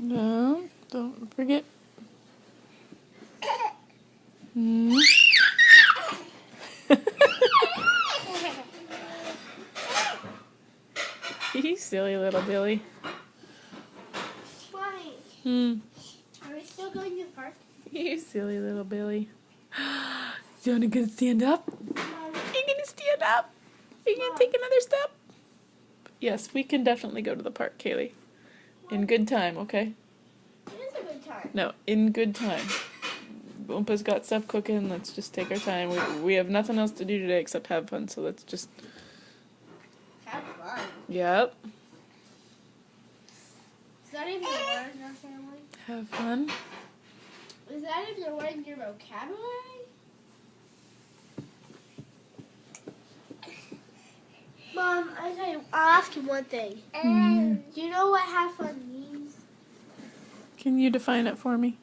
No, don't forget. Mm. You silly little Billy. Why? Are we still going to the park? You silly little Billy. You gonna stand up? Mom, Are you gonna stand up? Are you gonna take another step? Yes, we can definitely go to the park, Kaylee. In good time, okay? it is a good time. No, in good time. Oompa's got stuff cooking. Let's just take our time. We have nothing else to do today except have fun, so let's just... Have fun. Yep. Is that even a word in our family? Have fun. Is that even a word in your vocabulary? Mom, I'll ask you one thing. Do you know what have fun means? Can you define it for me?